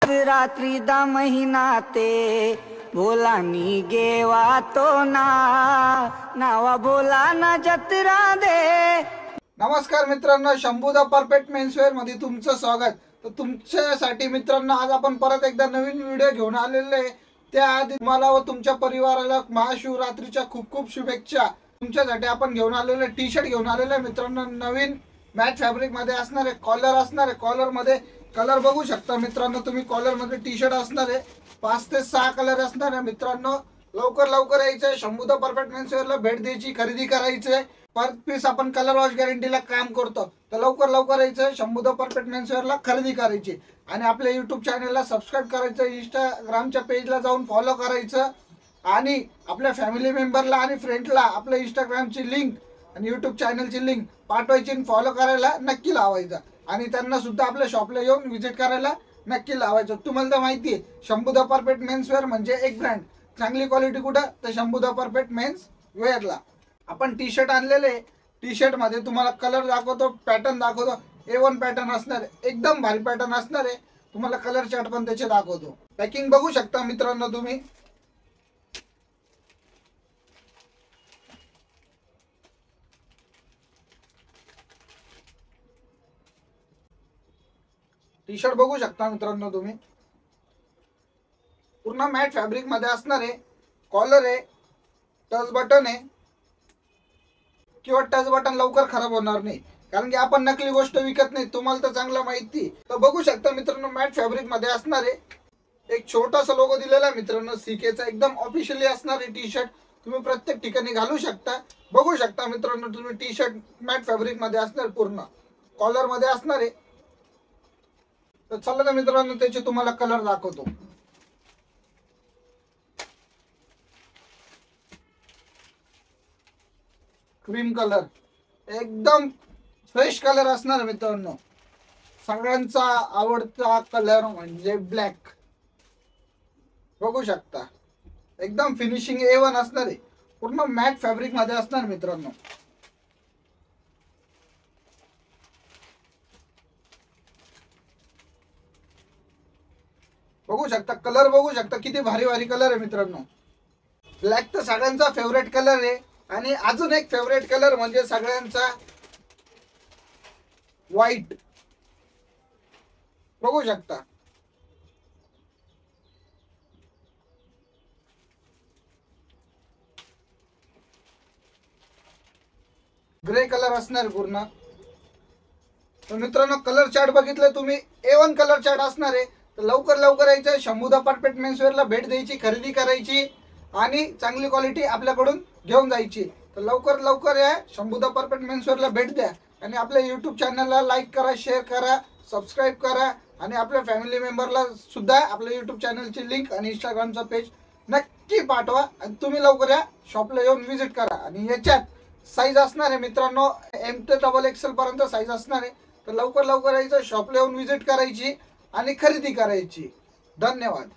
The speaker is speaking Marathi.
आज रात्री दा महिना ते बोलानी गेवा तो नावा बोला ना जत्रा दे। नमस्कार मित्रांनो, शंभू द परफेक्ट मेन्सवेअर मध्ये तुमचं स्वागत। तर तुमच्यासाठी मित्रांनो आज आपण परत एकदा नवीन व्हिडिओ घेऊन आलेले आहे। त्याआधी तुम्हाला व तुमच्या परिवाराला महाशिवरात्रीच्या खूप खूप शुभेच्छा। तुमच्यासाठी आपण घेऊन आलेले टी शर्ट घेऊन आलेले मित्रांनो, नवीन मॅट फॅब्रिक मध्ये असणारे कॉलर असणारे। कॉलर मध्ये कलर बघू शकता मित्रांनो तुम्ही। कॉलर मध्ये टी शर्ट असणारे 5 ते 6 कलर असणारे मित्रांनो। लवकर यायचं, शंभू द परफेक्ट मेन्सवेअरला भेट द्यायची, खरेदी करायची। पर पीस आपण कलर वॉश गॅरंटीला काम करतो। तर लवकर यायचं, शंभू द परफेक्ट मेन्सवेअरला खरेदी करायची आणि आपल्या YouTube चॅनलला सबस्क्राइब करायचं, इंस्टाग्रामच्या पेजला जाऊन फॉलो करायचं आणि आपल्या फॅमिली मेंबरला आणि फ्रेंडला आपल्या इंस्टाग्रामची लिंक आणि YouTube चॅनलची लिंक पाठवायची आणि फॉलो करायला नक्की लावायचं आणि त्यांना सुद्धा आपल्या शॉपला येऊन व्हिजिट करायला नक्की लावायचं। तुम्हाला तर माहिती आहे शंभू द परफेक्ट मेन्सवेअर म्हणजे एक ब्रँड। चांगली क्वालिटी कुठं तर शंभू द परफेक्ट मेन्सवेअरला। आपण टी शर्ट आणलेले, टी शर्ट मध्ये तुम्हाला कलर दाखवतो, पॅटर्न दाखवतो। A1 पॅटर्न असणार आहे, एकदम भारी पॅटर्न असणार आहे। तुम्हाला कलर चार्ट पण त्याचे दाखवतो। पॅकिंग बघू शकता मित्रांनो तुम्ही। टी शर्ट बघू शकता मित्रांनो तुम्ही, पूर्ण मॅट फॅब्रिक मध्ये असणार आहे। कॉलर आहे, टच बटन आहे किंवा टच बटन लवकर खराब होणार नाही, कारण की आपण नकली गोष्ट विकत नाही, तुम्हाला तर चांगलं माहिती। तर बघू शकता मित्रांनो मॅट फॅब्रिक मध्ये असणार आहे। एक छोटासा लोगो दिलेला आहे मित्रांनो CK चा, एकदम ऑफिशियली असणार आहे टी शर्ट। तुम्ही प्रत्येक ठिकाणी घालू शकता। बघू शकता मित्रांनो तुम्ही टी शर्ट मॅट फॅब्रिक मध्ये असणार, पूर्ण कॉलर मध्ये असणार आहे। तर चला ना मित्रांनो त्याचे तुम्हाला कलर दाखवतो। क्रीम कलर, एकदम फ्रेश कलर असणार मित्रांनो। सगळ्यांचा आवडता कलर म्हणजे ब्लॅक। बघू शकता एकदम फिनिशिंग A1 असणार आहे, पूर्ण मॅट फॅब्रिक मध्ये असणार मित्रांनो। बघू शकता कलर, बघू शकता किती भारी कलर आहे मित्रांनो। ब्लॅक तर सगळ्यांचा फेवरेट कलर आहे आणि अजून एक फेवरेट कलर म्हणजे सगळ्यांचा व्हाईट। बघू शकता ग्रे कलर असणार पूर्ण। तर मित्रांनो कलर चार्ट बघितलं तुम्ही, A1 कलर चार्ट असणार आहे। तर लवकर यायचं, शंभू द परफेक्ट मेन्सवेअरला भेट द्यायची, खरेदी करायची आणि चांगली क्वालिटी आपल्याकडून घेऊन जायची। तर लवकर या, शंभू द परफेक्ट मेन्सवेअरला भेट द्या आणि आपल्या YouTube चॅनलला लाईक करा, शेअर करा, सबस्क्राइब करा आणि आपल्या फॅमिली मेंबरला सुद्धा आपल्या YouTube चॅनलची लिंक आणि इंस्टाग्रामचा पेज नक्की पाठवा आणि तुम्ही लवकर या, शॉपला येऊन व्हिजिट करा। आणि याच्यात साईज असणार आहे मित्रांनो M ते XXL पर्यंत साईज असणार आहे। तर लवकर यायचं, शॉपला येऊन व्हिजिट करायची आणि खरेदी करायची। धन्यवाद।